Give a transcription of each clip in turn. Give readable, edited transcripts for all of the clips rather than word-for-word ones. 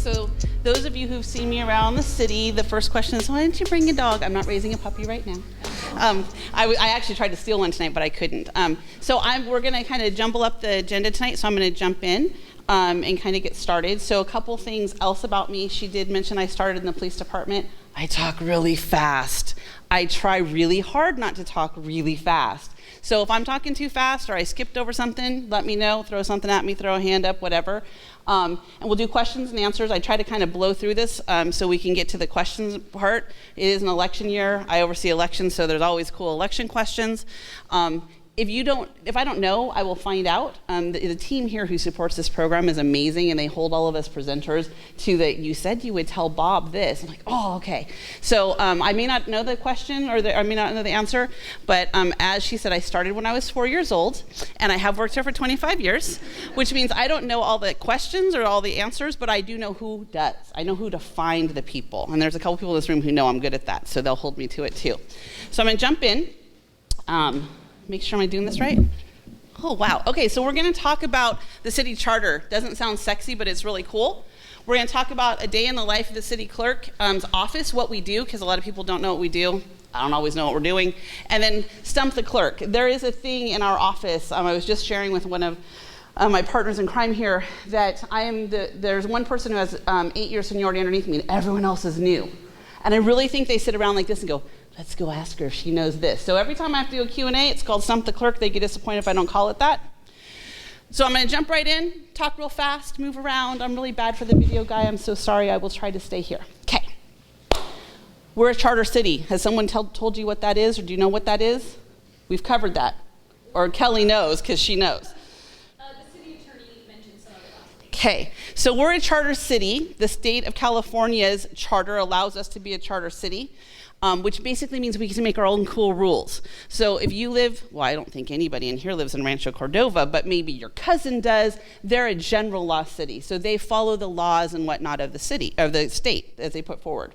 So those of you who've seen me around the city, the first question is, why didn't you bring a dog? I'm not raising a puppy right now. I actually tried to steal one tonight, but I couldn't. We're going to kind of jumble up the agenda tonight, so I'm going to jump in and kind of get started. So a couple things else about me. She did mention I started in the police department. I talk really fast. I try really hard not to talk really fast. So if I'm talking too fast or I skipped over something, let me know, throw something at me, throw a hand up, whatever. And we'll do questions and answers. I try to kind of blow through this so we can get to the questions part. It is an election year. I oversee elections, so there's always cool election questions. If I don't know, I will find out. The team here who supports this program is amazing, and they hold all of us presenters to that. You said you would tell Bob this. I'm like, oh, okay. So I may not know the question I may not know the answer, but as she said, I started when I was 4 years old, and I have worked here for 25 years, which means I don't know all the questions or all the answers, but I do know who does. I know who to find the people, and there's a couple people in this room who know I'm good at that, so they'll hold me to it too. So I'm going to jump in. Make sure I'm doing this right. Oh, wow. Okay, so we're going to talk about the city charter. Doesn't sound sexy, but it's really cool. We're going to talk about a day in the life of the city clerk's office, what we do, because a lot of people don't know what we do. I don't always know what we're doing. And then stump the clerk. There is a thing in our office. I was just sharing with one of my partners in crime here that there's one person who has 8 years seniority underneath me, and everyone else is new. And I really think they sit around like this and go, let's go ask her if she knows this. So every time I have to do a Q&A, it's called Stump the Clerk. They get disappointed if I don't call it that. So I'm going to jump right in, talk real fast, move around. I'm really bad for the video guy. I'm so sorry. I will try to stay here. Okay. We're a charter city. Has someone told you what that is, or do you know what that is? We've covered that. Or Kelly knows, because she knows. The city attorney mentioned some of it. Okay. So we're a charter city. The state of California's charter allows us to be a charter city. Which basically means we get to make our own cool rules. So if you live, well, I don't think anybody in here lives in Rancho Cordova, but maybe your cousin does, they're a general law city. So they follow the laws and whatnot of the city, of the state, as they put forward.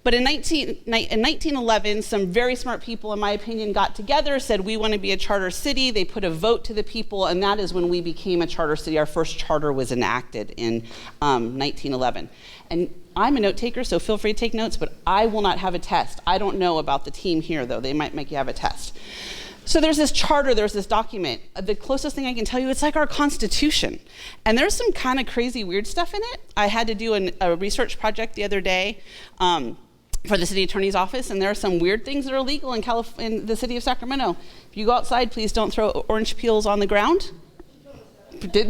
But in 1911, some very smart people, in my opinion, got together, said we want to be a charter city. They put a vote to the people, and that is when we became a charter city. Our first charter was enacted in 1911. And I'm a note taker, so feel free to take notes, but I will not have a test. I don't know about the team here, though. They might make you have a test. So there's this charter, there's this document. The closest thing I can tell you, it's like our Constitution. And there's some kind of crazy weird stuff in it. I had to do a research project the other day for the city attorney's office, and there are some weird things that are illegal in the city of Sacramento. If you go outside, please don't throw orange peels on the ground.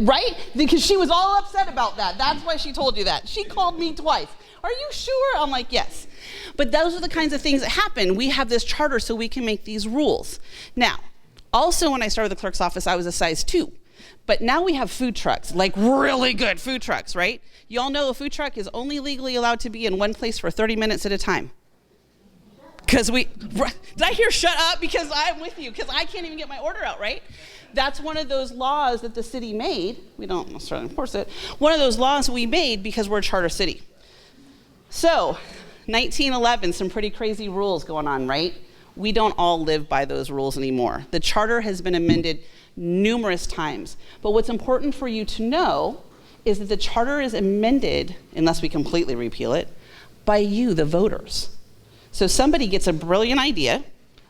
Right? Because she was all upset about that. That's why she told you that. She called me twice. Are you sure? I'm like, yes. But those are the kinds of things that happen. We have this charter so we can make these rules. Now, also when I started the clerk's office, I was a size 2. But now we have food trucks, like really good food trucks, right? You all know a food truck is only legally allowed to be in one place for 30 minutes at a time. Did I hear shut up? Because I'm with you, because I can't even get my order out, right? That's one of those laws that the city made. We don't necessarily enforce it. One of those laws we made because we're a charter city. So, 1911, some pretty crazy rules going on, right? We don't all live by those rules anymore. The charter has been amended numerous times. But what's important for you to know is that the charter is amended, unless we completely repeal it, by you, the voters. So somebody gets a brilliant idea.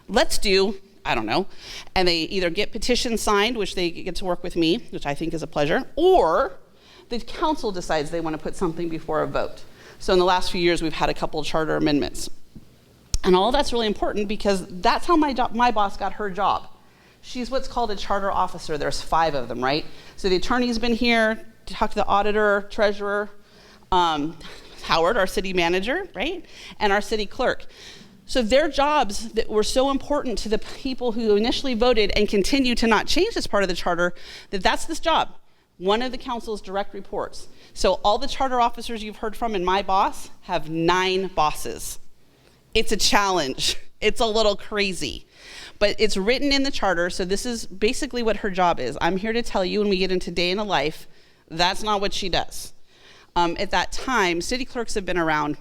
Let's do, I don't know, and they either get petitions signed, which they get to work with me, which I think is a pleasure, or the council decides they want to put something before a vote. So in the last few years, we've had a couple of charter amendments. And all that's really important because that's how my boss got her job. She's what's called a charter officer. There's 5 of them, right? So the attorney's been here to talk to the auditor, treasurer, Howard, our city manager, right? And our city clerk. So their jobs that were so important to the people who initially voted and continue to not change this part of the charter, that's this job. One of the council's direct reports. So all the charter officers you've heard from and my boss have 9 bosses. It's a challenge. It's a little crazy. But it's written in the charter, so this is basically what her job is. I'm here to tell you when we get into day in the life, that's not what she does. At that time, city clerks have been around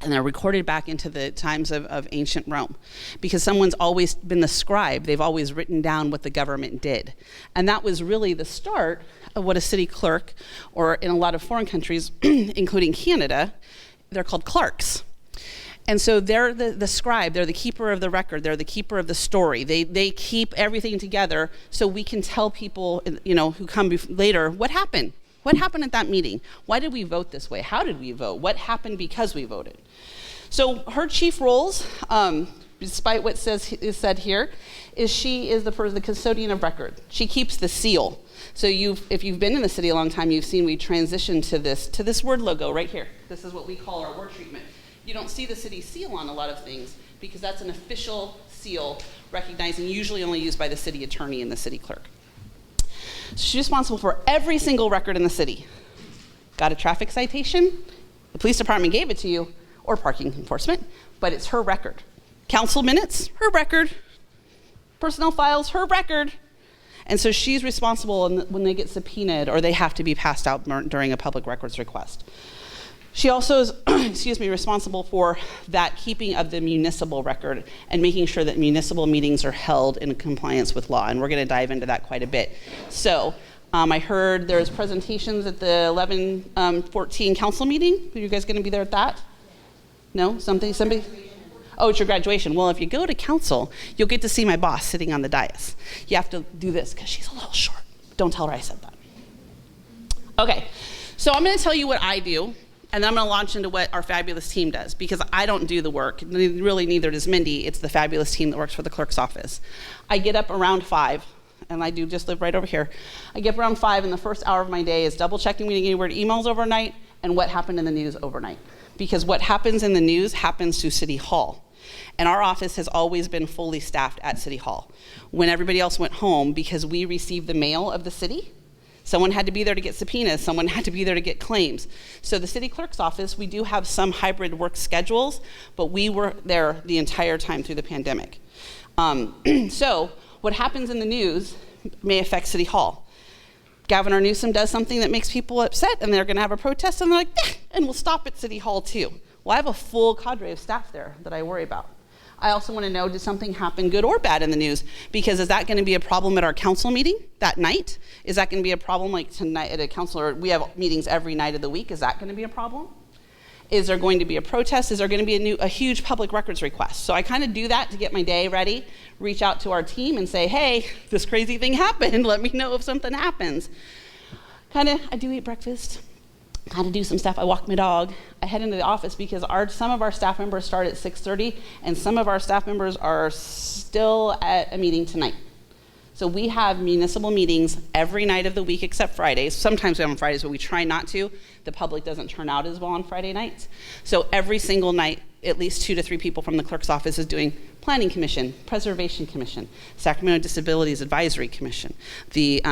And they're recorded back into the times of ancient Rome, because someone's always been the scribe. They've always written down what the government did. And that was really the start of what a city clerk, or in a lot of foreign countries, including Canada, they're called clerks. And so they're the scribe, they're the keeper of the record, they're the keeper of the story. They keep everything together so we can tell people, who come later, what happened. What happened at that meeting? Why did we vote this way? How did we vote? What happened because we voted? So her chief roles, despite what is said here, is she is the custodian of record. She keeps the seal. So if you've been in the city a long time, you've seen we transitioned to this word logo right here. This is what we call our word treatment. You don't see the city seal on a lot of things because that's an official seal, recognizing usually only used by the city attorney and the city clerk. So she's responsible for every single record in the city. Got a traffic citation? The police department gave it to you, or parking enforcement, but it's her record. Council minutes, her record. Personnel files, her record. And so she's responsible when they get subpoenaed or they have to be passed out during a public records request. She also is, responsible for that keeping of the municipal record and making sure that municipal meetings are held in compliance with law. And we're going to dive into that quite a bit. So I heard there's presentations at the 11-14 council meeting. Are you guys going to be there at that? No? Somebody? Oh, it's your graduation. Well, if you go to council, you'll get to see my boss sitting on the dais. You have to do this because she's a little short. Don't tell her I said that. Okay, so I'm going to tell you what I do. And then I'm going to launch into what our fabulous team does, because I don't do the work. Really, neither does Mindy. It's the fabulous team that works for the clerk's office. I get up around 5, and I do just live right over here. I get up around 5, and the first hour of my day is double checking we didn't get any weird emails overnight and what happened in the news overnight. Because what happens in the news happens to City Hall. And our office has always been fully staffed at City Hall. When everybody else went home, because we received the mail of the city, someone had to be there to get subpoenas. Someone had to be there to get claims. So the city clerk's office, we do have some hybrid work schedules, but we were there the entire time through the pandemic. So what happens in the news may affect City Hall. Governor Newsom does something that makes people upset, and they're going to have a protest, and they're like, and we'll stop at City Hall too. Well, I have a full cadre of staff there that I worry about. I also want to know, did something happen good or bad in the news? Because is that going to be a problem at our council meeting that night? Is that going to be a problem like tonight at a council, or we have meetings every night of the week? Is that going to be a problem? Is there going to be a protest? Is there going to be a huge public records request? So I kind of do that to get my day ready, reach out to our team and say, hey, this crazy thing happened. Let me know if something happens. I do eat breakfast. Kind of do some stuff. I walk my dog. I head into the office because some of our staff members start at 6:30, and some of our staff members are still at a meeting tonight. So we have municipal meetings every night of the week except Fridays. Sometimes we have on Fridays, but we try not to. The public doesn't turn out as well on Friday nights. So every single night, at least 2 to 3 people from the clerk's office is doing Planning Commission, Preservation Commission, Sacramento Disabilities Advisory Commission, the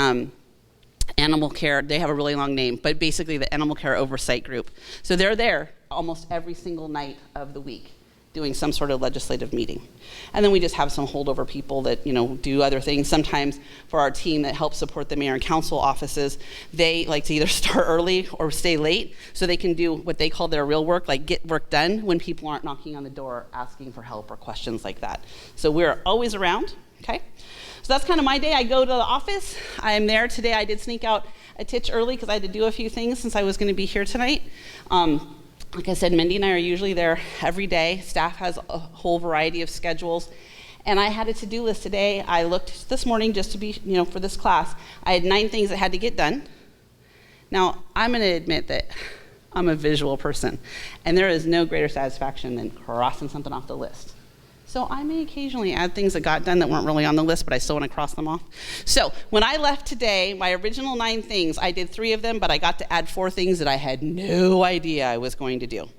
Animal Care, they have a really long name, but basically the Animal Care Oversight Group. So they're there almost every single night of the week doing some sort of legislative meeting. And then we just have some holdover people that, do other things. Sometimes for our team that helps support the mayor and council offices, they like to either start early or stay late so they can do what they call their real work, like get work done when people aren't knocking on the door asking for help or questions like that. So we're always around, okay? So that's kind of my day. I go to the office. I am there today. I did sneak out a titch early because I had to do a few things since I was going to be here tonight. Like I said, Mindy and I are usually there every day. Staff has a whole variety of schedules. And I had a to-do list today. I looked this morning just to be, for this class. I had 9 things that had to get done. Now, I'm going to admit that I'm a visual person. And there is no greater satisfaction than crossing something off the list. So I may occasionally add things that got done that weren't really on the list, but I still want to cross them off. So when I left today, my original 9 things, I did 3 of them, but I got to add 4 things that I had no idea I was going to do.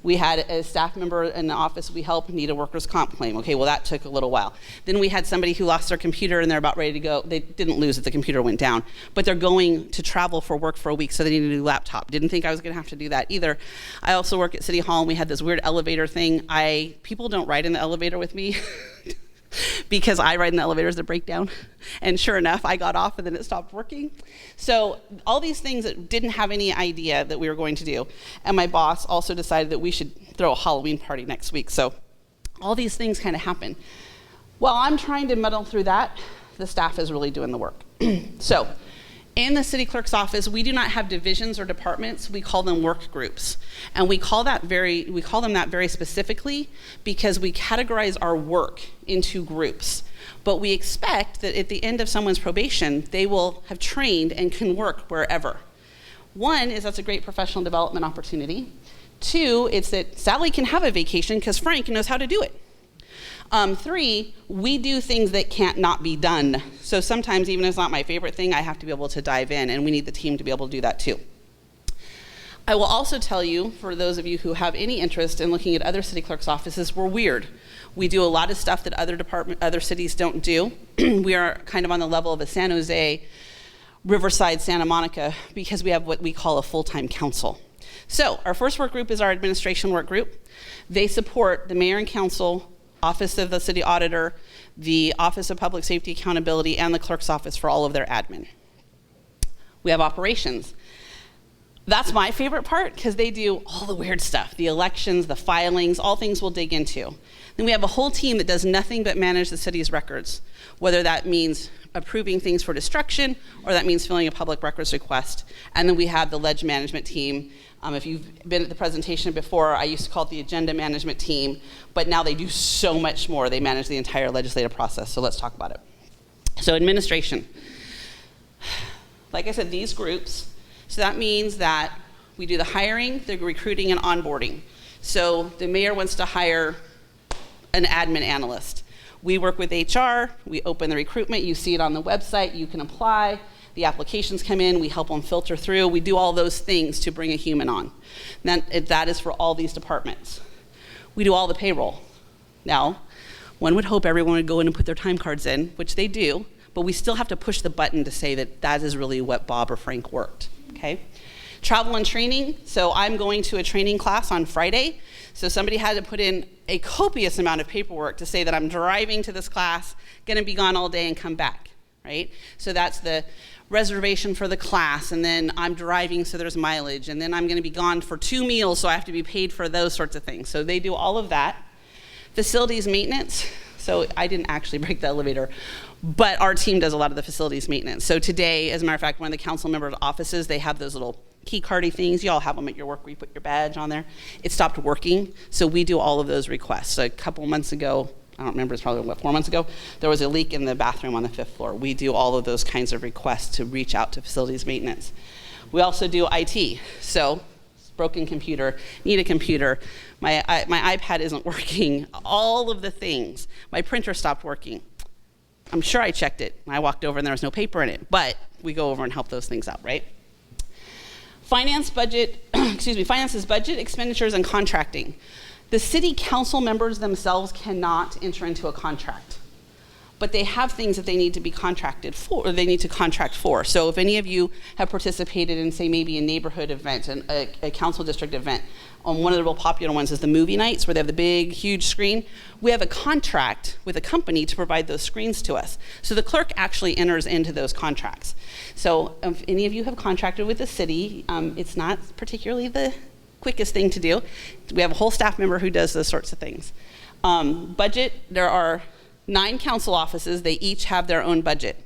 We had a staff member in the office we helped need a workers' comp claim. Okay, well, that took a little while. Then we had somebody who lost their computer and they're about ready to go. They didn't lose it, the computer went down. But they're going to travel for work for a week, so they need a new laptop. Didn't think I was going to have to do that either. I also work at City Hall, and we had this weird elevator thing. People don't ride in the elevator with me. because I ride in the elevators that break down. And sure enough, I got off and then it stopped working. So all these things that didn't have any idea that we were going to do. And my boss also decided that we should throw a Halloween party next week. So all these things kind of happen. While I'm trying to muddle through that, the staff is really doing the work. So in the city clerk's office, we do not have divisions or departments. We call them work groups. And we call them that very specifically because we categorize our work into groups. But we expect that at the end of someone's probation, they will have trained and can work wherever. One is that's a great professional development opportunity. Two, it's that Sally can have a vacation because Frank knows how to do it. Three, we do things that can't not be done. So sometimes, even if it's not my favorite thing, I have to be able to dive in, and we need the team to be able to do that too. I will also tell you, for those of you who have any interest in looking at other city clerk's offices, we're weird. We do a lot of stuff that other cities don't do. We are kind of on the level of a San Jose, Riverside, Santa Monica, because we have what we call a full-time council. So our first work group is our administration work group. They support the mayor and council, Office of the City Auditor, the Office of Public Safety Accountability, and the clerk's office for all of their admin. We have operations. That's my favorite part because they do all the weird stuff, the elections, the filings, all things we'll dig into. Then we have a whole team that does nothing but manage the city's records, whether that means approving things for destruction or that means filling a public records request. And then we have the ledge management team. If you've been at the presentation before, I used to call it the agenda management team, but now they do so much more. They manage the entire legislative process, so let's talk about it. So administration. Like I said, these groups, so that means that we do the hiring, the recruiting, and onboarding. So the mayor wants to hire an admin analyst. We work with HR, we open the recruitment, you see it on the website, you can apply. The applications come in, we help them filter through. We do all those things to bring a human on. That is for all these departments. We do all the payroll. Now, one would hope everyone would go in and put their time cards in, which they do, but we still have to push the button to say that that is really what Bob or Frank worked, okay? Travel and training, so I'm going to a training class on Friday, so somebody had to put in a copious amount of paperwork to say that I'm driving to this class, gonna be gone all day and come back, right? So that's the reservation for the class, and then I'm driving so there's mileage, and then I'm going to be gone for 2 meals so I have to be paid for those sorts of things. So they do all of that. Facilities maintenance, so I didn't actually break the elevator, but our team does a lot of the facilities maintenance. So today, as a matter of fact, one of the council members' offices, they have those little key cardy things. You all have them at your work where you put your badge on there. It stopped working, so we do all of those requests. So a couple months ago, I don't remember, it's probably 4 months ago, there was a leak in the bathroom on the 5th floor. We do all of those kinds of requests to reach out to facilities maintenance. We also do IT. So, broken computer, need a computer, my iPad isn't working, all of the things. My printer stopped working. I'm sure I checked it. I walked over and there was no paper in it, but we go over and help those things out, right? Finance is budget, expenditures, and contracting. The city council members themselves cannot enter into a contract, but they have things that they need to be contracted for, or they need to contract for. So if any of you have participated in, say, maybe a neighborhood event, a council district event, one of the real popular ones is the movie nights where they have the big, huge screen. We have a contract with a company to provide those screens to us. So the clerk actually enters into those contracts. So if any of you have contracted with the city, it's not particularly the quickest thing to do. We have a whole staff member who does those sorts of things. Budget, there are 9 council offices. They each have their own budget.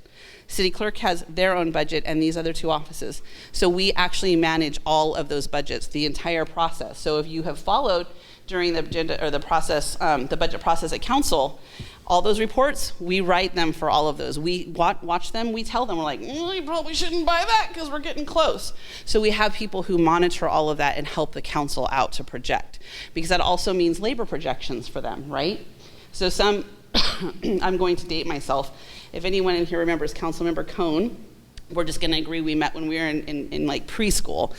City clerk has their own budget and these other 2 offices. So we actually manage all of those budgets, the entire process. So if you have followed during the agenda or the process, the budget process at council, all those reports, we write them for all of those. We watch them, we tell them, we're like, you probably shouldn't buy that because we're getting close. So we have people who monitor all of that and help the council out to project, because that also means labor projections for them, right? So I'm going to date myself. If anyone in here remembers Councilmember Cohn, we're just gonna agree we met when we were in like preschool.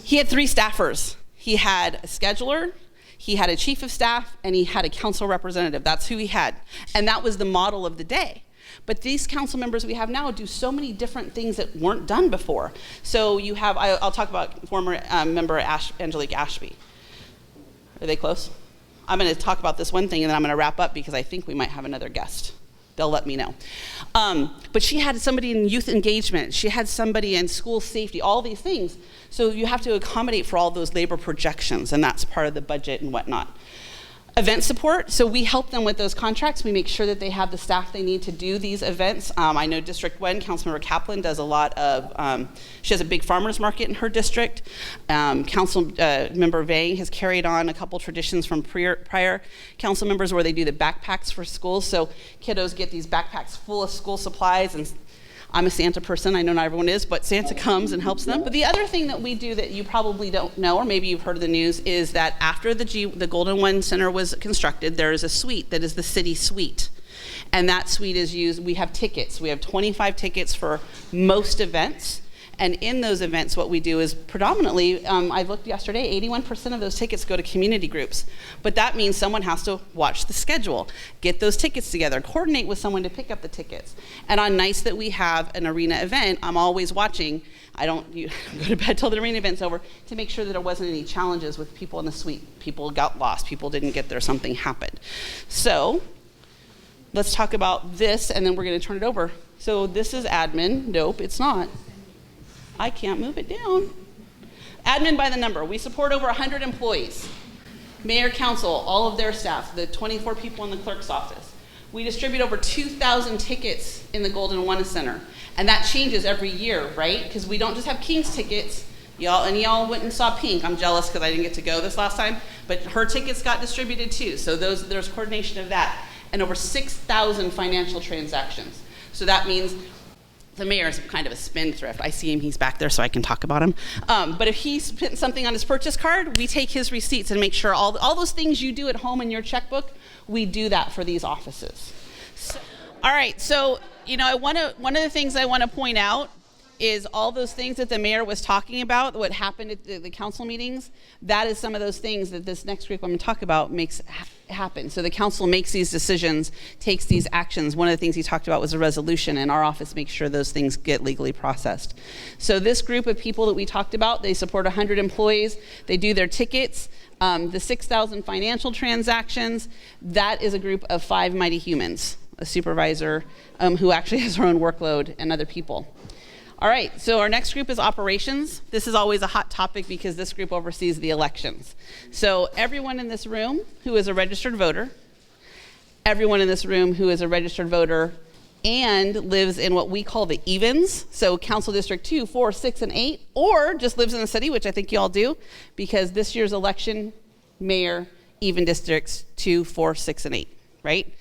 He had 3 staffers. He had a scheduler, he had a chief of staff, and he had a council representative. That's who he had. And that was the model of the day. But these council members we have now do so many different things that weren't done before. So you have, I'll talk about former member Angelique Ashby. Are they close? I'm going to talk about this one thing, and then I'm going to wrap up because I think we might have another guest. They'll let me know. But she had somebody in youth engagement. She had somebody in school safety, all these things. So you have to accommodate for all those labor projections, and that's part of the budget and whatnot. Event support, so we help them with those contracts. We make sure that they have the staff they need to do these events. I know District 1, Councilmember Kaplan does a lot of, she has a big farmer's market in her district. Councilmember Vang has carried on a couple traditions from prior council members where they do the backpacks for schools. So kiddos get these backpacks full of school supplies, and I'm a Santa person, I know not everyone is, but Santa comes and helps them. But the other thing that we do that you probably don't know, or maybe you've heard of the news, is that after the Golden One Center was constructed, there is a suite that is the city suite. And that suite is used, we have tickets. We have 25 tickets for most events. And in those events, what we do is predominantly, I looked yesterday, 81% of those tickets go to community groups. But that means someone has to watch the schedule, get those tickets together, coordinate with someone to pick up the tickets. And on nights that we have an arena event, I'm always watching. I don't go to bed till the arena event's over to make sure that there wasn't any challenges with people in the suite. People got lost, people didn't get there, something happened. So let's talk about this, and then we're going to turn it over. So this is admin. Nope, it's not. I can't move it down. Admin by the number. We support over 100 employees. Mayor, council, all of their staff, the 24 people in the clerk's office. We distribute over 2,000 tickets in the Golden One Center. And that changes every year, right? Because we don't just have King's tickets. Y'all went and saw Pink. I'm jealous because I didn't get to go this last time. But her tickets got distributed too. So there's coordination of that. And over 6,000 financial transactions. So that means the mayor is kind of a spendthrift. I see him, he's back there so I can talk about him. But if he spent something on his purchase card, we take his receipts and make sure all those things you do at home in your checkbook, we do that for these offices. All right, so one of the things I want to point out is all those things that the mayor was talking about, what happened at the council meetings, that is some of those things that this next group I'm going to talk about makes happen. So the council makes these decisions, takes these actions. One of the things he talked about was a resolution, and our office makes sure those things get legally processed. So this group of people that we talked about, they support 100 employees, they do their tickets, the 6,000 financial transactions, that is a group of 5 mighty humans, a supervisor who actually has her own workload and other people. All right, so our next group is operations. This is always a hot topic because this group oversees the elections. So everyone in this room who is a registered voter, everyone in this room who is a registered voter and lives in what we call the evens, so Council District 2, 4, 6, and 8, or just lives in the city, which I think you all do, because this year's election, mayor, even districts 2, 4, 6, and 8, right?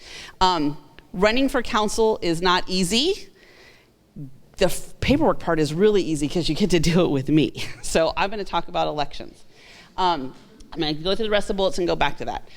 Running for council is not easy. The paperwork part is really easy because you get to do it with me. So I'm going to talk about elections. I'm going to go through the rest of the bullets and go back to that.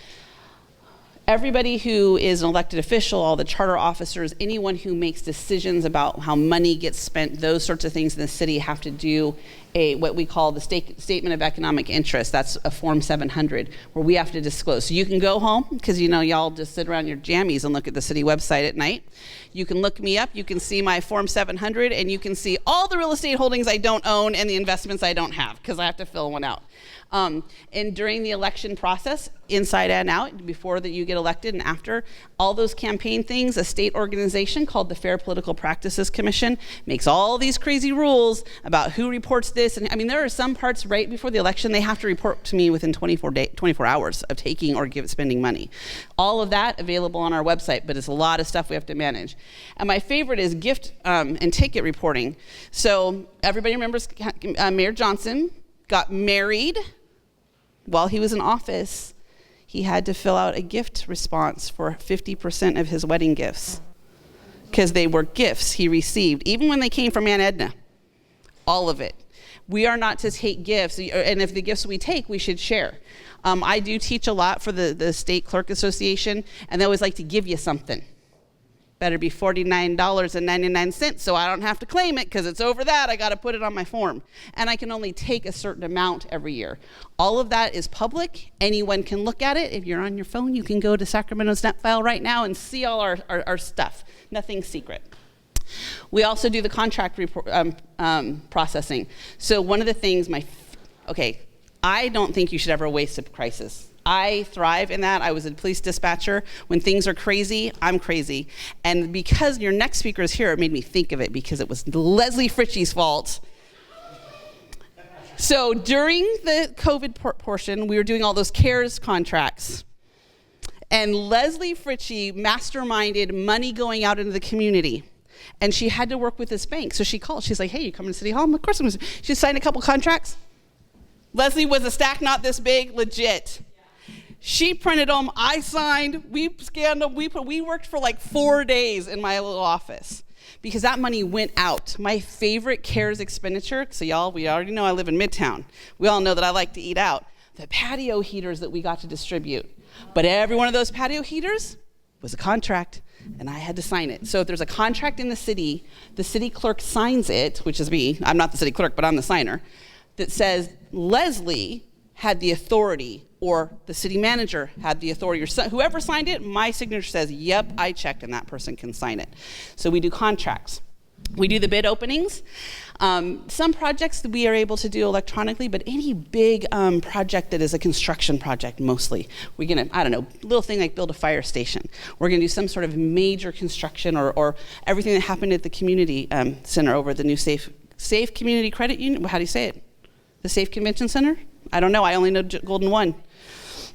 Everybody who is an elected official, all the charter officers, anyone who makes decisions about how money gets spent, those sorts of things in the city have to do what we call the Statement of Economic Interest. That's a Form 700, where we have to disclose. So you can go home, because y'all just sit around your jammies and look at the city website at night. You can look me up, you can see my Form 700, and you can see all the real estate holdings I don't own and the investments I don't have, because I have to fill one out. And during the election process, inside and out, before that you get elected and after, all those campaign things, a state organization called the Fair Political Practices Commission makes all these crazy rules about who reports this. And I mean, there are some parts right before the election, they have to report to me within 24 hours of taking or spending money. All of that available on our website, but it's a lot of stuff we have to manage. And my favorite is gift and ticket reporting. So everybody remembers Mayor Johnson got married while he was in office. He had to fill out a gift response for 50% of his wedding gifts because they were gifts he received, even when they came from Aunt Edna, all of it. We are not to take gifts, and if the gifts we take, we should share. I do teach a lot for the State Clerk Association, and they always like to give you something. Better be $49.99 so I don't have to claim it, because it's over that, I got to put it on my form. And I can only take a certain amount every year. All of that is public. Anyone can look at it. If you're on your phone, you can go to Sacramento's net file right now and see all our stuff. Nothing secret. We also do the contract processing. So one of the things, I don't think you should ever waste a crisis. I thrive in that. I was a police dispatcher. When things are crazy, I'm crazy. And because your next speaker is here, it made me think of it because it was Leslie Fritchie's fault. So during the COVID portion, we were doing all those CARES contracts. And Leslie Fritchie masterminded money going out into the community. And she had to work with this bank. So she called. She's like, hey, you coming to City Hall? Of course I'm going to. She signed a couple contracts. Leslie was a stack not this big, legit. She printed them. I signed. We scanned them. We worked for like 4 days in my little office because that money went out. My favorite CARES expenditure, so y'all, we already know I live in Midtown. We all know that I like to eat out. The patio heaters that we got to distribute. But every one of those patio heaters was a contract, and I had to sign it. So if there's a contract in the city clerk signs it, which is me. I'm not the city clerk, but I'm the signer, that says Leslie had the authority, or the city manager had the authority, or whoever signed it, my signature says, yep, I checked, and that person can sign it. So we do contracts. We do the bid openings. Some projects that we are able to do electronically, but any big project that is a construction project mostly, we're gonna, I don't know, little thing like build a fire station. We're gonna do some sort of major construction or everything that happened at the community center over the new Safe Community Credit Union. How do you say it? The Safe Convention Center? I don't know, I only know Golden One.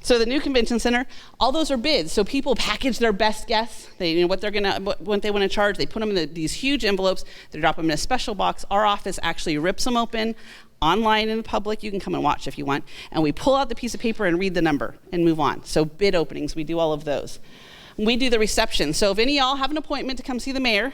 So the new convention center, all those are bids. So people package their best guess. They, what they want to charge. They put them in these huge envelopes. They drop them in a special box. Our office actually rips them open online in the public. You can come and watch if you want. And we pull out the piece of paper and read the number and move on. So bid openings, we do all of those. We do the reception. So if any of y'all have an appointment to come see the mayor,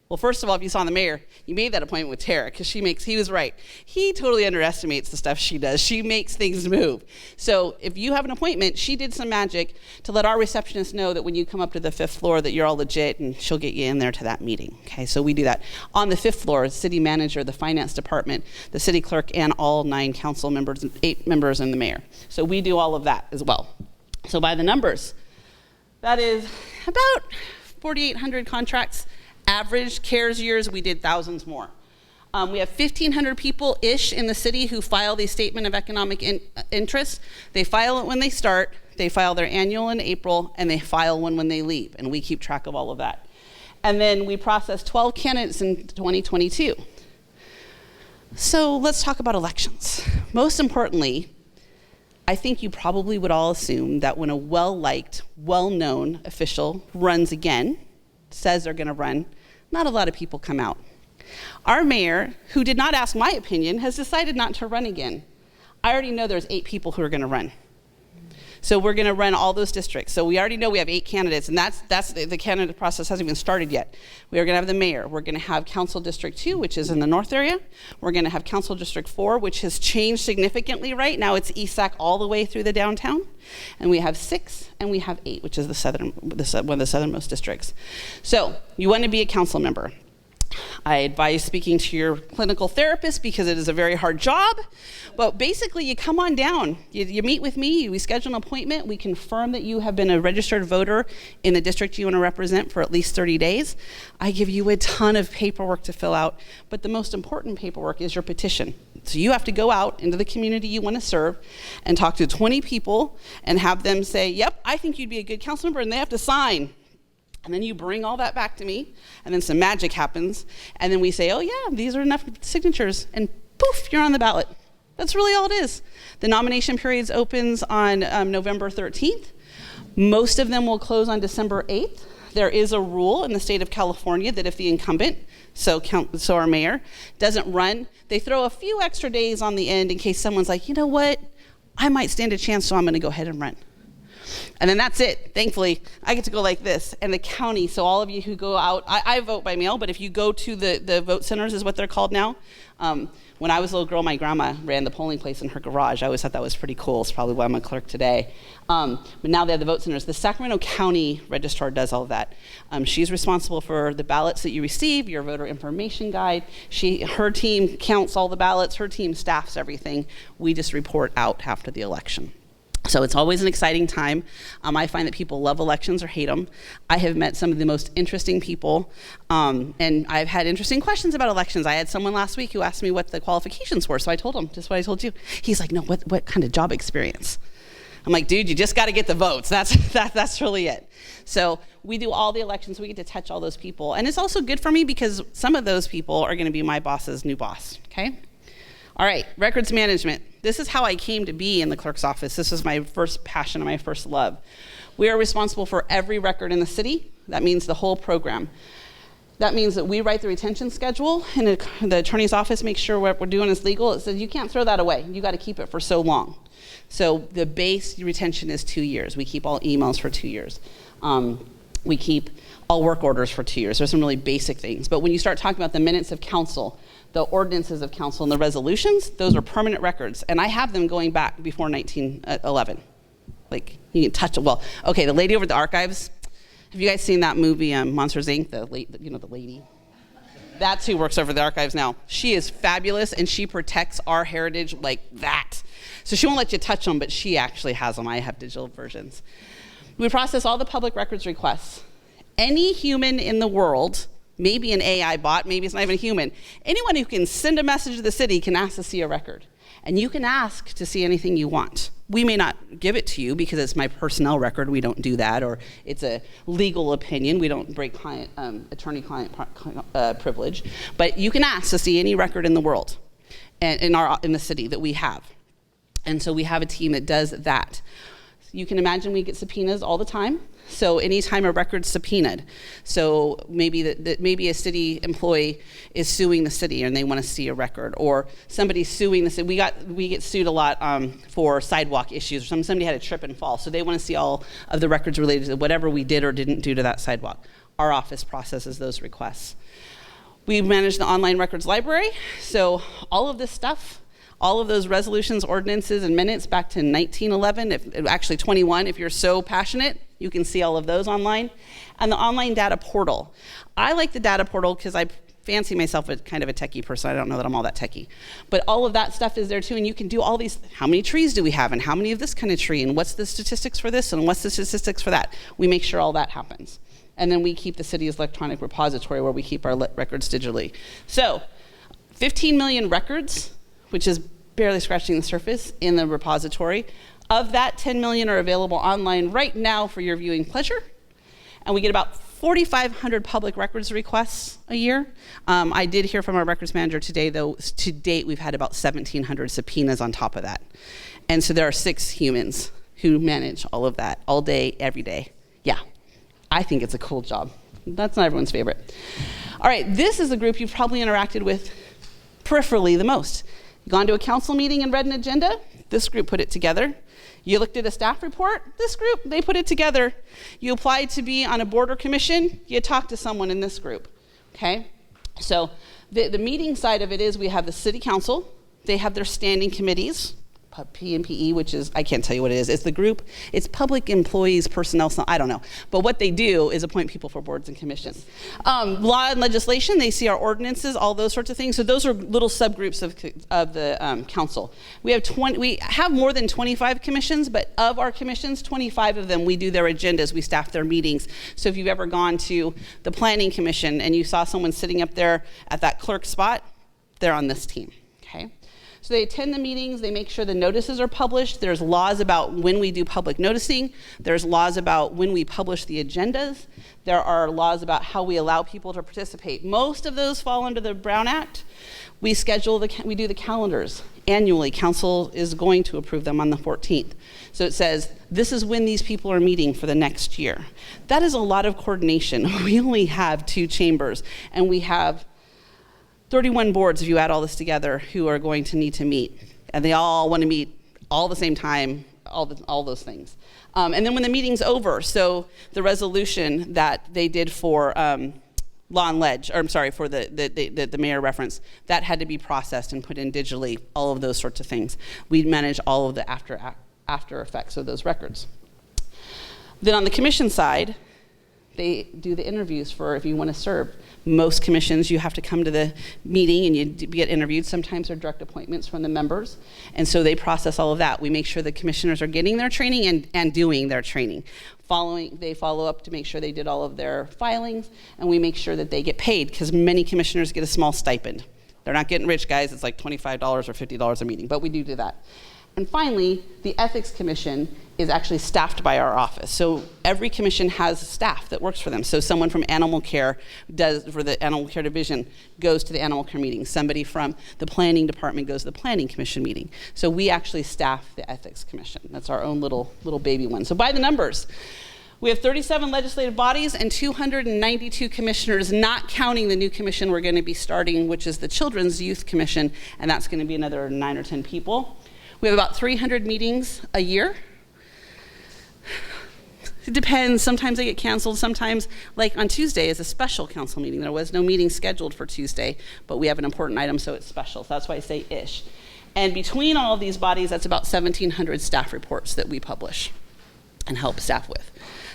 well, first of all, if you saw the mayor, you made that appointment with Tara because he was right. He totally underestimates the stuff she does. She makes things move. So if you have an appointment, she did some magic to let our receptionist know that when you come up to the 5th floor that you're all legit and she'll get you in there to that meeting. Okay, so we do that. On the 5th floor, the city manager, the finance department, the city clerk, and all 9 council members, 8 members, and the mayor. So we do all of that as well. So by the numbers, that is about 4,800 contracts. Average CARES years, we did thousands more. We have 1,500 people-ish in the city who file the statement of economic interest. They file it when they start, they file their annual in April, and they file one when they leave, and we keep track of all of that. And then we process 12 candidates in 2022. So let's talk about elections. Most importantly, I think you probably would all assume that when a well-liked, well-known official runs again, says they're going to run, not a lot of people come out. Our mayor, who did not ask my opinion, has decided not to run again. I already know there's 8 people who are going to run. So we're going to run all those districts. So we already know we have 8 candidates, and that's the candidate process hasn't even started yet. We are going to have the mayor. We're going to have Council District 2, which is in the north area. We're going to have Council District 4, which has changed significantly right now. It's ESAC all the way through the downtown. And we have 6, and we have 8, which is one of the southernmost districts. So you want to be a council member. I advise speaking to your clinical therapist because it is a very hard job. But basically, you come on down. You meet with me. We schedule an appointment. We confirm that you have been a registered voter in the district you want to represent for at least 30 days. I give you a ton of paperwork to fill out. But the most important paperwork is your petition. So you have to go out into the community you want to serve and talk to 20 people and have them say, yep, I think you'd be a good council member, and they have to sign. And then you bring all that back to me, and then some magic happens, and then we say, oh yeah, these are enough signatures, and poof, you're on the ballot. That's really all it is. The nomination period opens on November 13th. Most of them will close on December 8th. There is a rule in the state of California that if the incumbent, so our mayor, doesn't run, they throw a few extra days on the end in case someone's like, you know what, I might stand a chance, so I'm gonna go ahead and run. And then that's it. Thankfully, I get to go like this. And the county, so all of you who go out, I vote by mail, but if you go to the vote centers is what they're called now. When I was a little girl, my grandma ran the polling place in her garage. I always thought that was pretty cool. It's probably why I'm a clerk today. But now they have the vote centers. The Sacramento County Registrar does all of that. She's responsible for the ballots that you receive, your voter information guide. Her team counts all the ballots. Her team staffs everything. We just report out after the election. So it's always an exciting time. I find that people love elections or hate them. I have met some of the most interesting people, and I've had interesting questions about elections. I had someone last week who asked me what the qualifications were, so I told him just what I told you. He's like, no, what kind of job experience? I'm like, dude, you just got to get the votes. That's really it. So we do all the elections. We get to touch all those people. And it's also good for me because some of those people are going to be my boss's new boss, okay? All right, records management. This is how I came to be in the clerk's office. This is my first passion and my first love. We are responsible for every record in the city. That means the whole program. That means that we write the retention schedule, and the attorney's office makes sure what we're doing is legal. It says you can't throw that away. You got to keep it for so long. So the base retention is 2 years. We keep all emails for 2 years. We keep all work orders for 2 years. There's some really basic things. But when you start talking about the minutes of council, the ordinances of council, and the resolutions, those are permanent records. And I have them going back before 1911. Like, you can touch it. Well, okay, the lady over at the archives, have you guys seen that movie, Monsters, Inc., the lady? That's who works over the archives now. She is fabulous, and she protects our heritage like that. So she won't let you touch them, but she actually has them. I have digital versions. We process all the public records requests. Any human in the world, maybe an AI bot, maybe it's not even a human, anyone who can send a message to the city can ask to see a record. And you can ask to see anything you want. We may not give it to you because it's my personnel record. We don't do that. Or it's a legal opinion. We don't break attorney-client privilege. But you can ask to see any record in the world and in the city that we have. And so we have a team that does that. You can imagine we get subpoenas all the time. So anytime a record's subpoenaed, so maybe a city employee is suing the city and they want to see a record, or somebody's suing the city. We get sued a lot for sidewalk issues, or somebody had a trip and fall, so they want to see all of the records related to whatever we did or didn't do to that sidewalk. Our office processes those requests. We manage the online records library, so all of this stuff, all of those resolutions, ordinances, and minutes back to 1911, actually 21, if you're so passionate, you can see all of those online. And the online data portal. I like the data portal because I fancy myself as kind of a techie person. I don't know that I'm all that techie. But all of that stuff is there too, and you can do all these, how many trees do we have, and how many of this kind of tree, and what's the statistics for this, and what's the statistics for that. We make sure all that happens. And then we keep the city's electronic repository where we keep our records digitally. So, 15 million records, which is barely scratching the surface in the repository. Of that, 10 million are available online right now for your viewing pleasure. And we get about 4,500 public records requests a year. I did hear from our records manager today, though, to date, we've had about 1,700 subpoenas on top of that. And so there are 6 humans who manage all of that all day, every day. Yeah, I think it's a cool job. That's not everyone's favorite. All right, this is the group you've probably interacted with peripherally the most. Gone to a council meeting and read an agenda? This group put it together. You looked at a staff report? This group, they put it together. You applied to be on a board or commission? You talked to someone in this group, okay? So the meeting side of it is we have the city council. They have their standing committees, PMPE, which is, I can't tell you what it is. It's the group, it's public employees, personnel, I don't know. But what they do is appoint people for boards and commissions. Law and legislation, they see our ordinances, all those sorts of things. So those are little subgroups of the council. We have more than 25 commissions, but of our commissions, 25 of them, we do their agendas, we staff their meetings. So if you've ever gone to the planning commission and you saw someone sitting up there at that clerk spot, they're on this team, okay? So they attend the meetings, they make sure the notices are published. There's laws about when we do public noticing. There's laws about when we publish the agendas. There are laws about how we allow people to participate. Most of those fall under the Brown Act. We do the calendars annually. Council is going to approve them on the 14th. So it says, this is when these people are meeting for the next year. That is a lot of coordination. We only have 2 chambers, and we have 31 boards, if you add all this together, who are going to need to meet. And they all want to meet all the same time, all those things. And then when the meeting's over, so the resolution that they did for law and ledge, or I'm sorry, for the mayor reference, that had to be processed and put in digitally, all of those sorts of things. We manage all of the after effects of those records. Then on the commission side, they do the interviews for if you want to serve. Most commissions, you have to come to the meeting and you get interviewed. Sometimes they're direct appointments from the members. And so they process all of that. We make sure the commissioners are getting their training and doing their training. They follow up to make sure they did all of their filings, and we make sure that they get paid, because many commissioners get a small stipend. They're not getting rich, guys. It's like $25 or $50 a meeting, but we do that. And finally, the Ethics Commission is actually staffed by our office. So every commission has staff that works for them. So someone from animal care for the animal care division goes to the animal care meeting. Somebody from the planning department goes to the planning commission meeting. So we actually staff the ethics commission. That's our own little baby one. So by the numbers, we have 37 legislative bodies and 292 commissioners, not counting the new commission we're going to be starting, which is the Children's Youth Commission, and that's going to be another 9 or 10 people. We have about 300 meetings a year. It depends. Sometimes they get canceled. Sometimes, like on Tuesday, is a special council meeting. There was no meeting scheduled for Tuesday, but we have an important item, so it's special. So that's why I say ish. And between all of these bodies, that's about 1,700 staff reports that we publish and help staff with.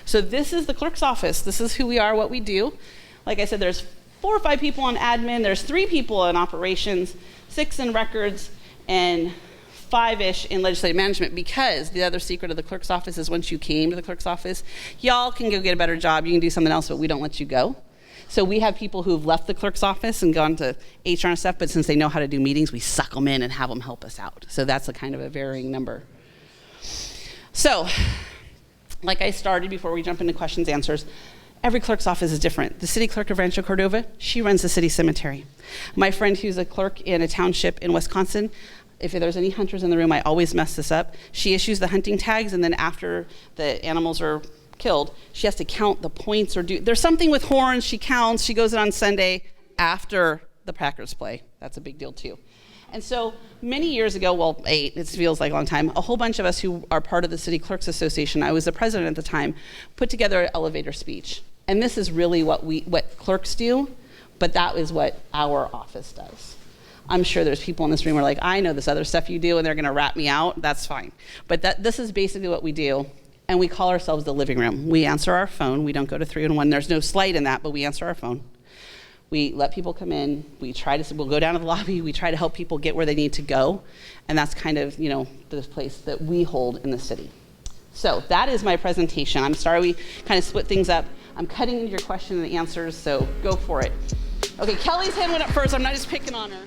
So this is the clerk's office. This is who we are, what we do. Like I said, there's 4 or 5 people on admin. There's 3 people in operations, 6 in records, and 5-ish in legislative management, because the other secret of the clerk's office is once you came to the clerk's office, y'all can go get a better job, you can do something else, but we don't let you go. So we have people who've left the clerk's office and gone to HR and stuff, but since they know how to do meetings, we suck them in and have them help us out. So that's a kind of a varying number. So, like I started before we jump into questions, answers, every clerk's office is different. The city clerk of Rancho Cordova, she runs the city cemetery. My friend who's a clerk in a township in Wisconsin, if there's any hunters in the room, I always mess this up. She issues the hunting tags, and then after the animals are killed, she has to count the points or there's something with horns, she counts, she goes in on Sunday after the Packers play. That's a big deal too. And so many years ago, well, 8, it feels like a long time, a whole bunch of us who are part of the City Clerks Association, I was the president at the time, put together an elevator speech. And this is really what clerks do, but that is what our office does. I'm sure there's people in this room who are like, I know this other stuff you do, and they're going to rat me out. That's fine. But this is basically what we do, and we call ourselves the living room. We answer our phone. We don't go to 311. There's no slight in that, but we answer our phone. We let people come in. We'll go down to the lobby. We try to help people get where they need to go, and that's kind of, the place that we hold in the city. So that is my presentation. I'm sorry we kind of split things up. I'm cutting into your question and answers, so go for it. Okay, Kelly's hand went up first. I'm not just picking on her.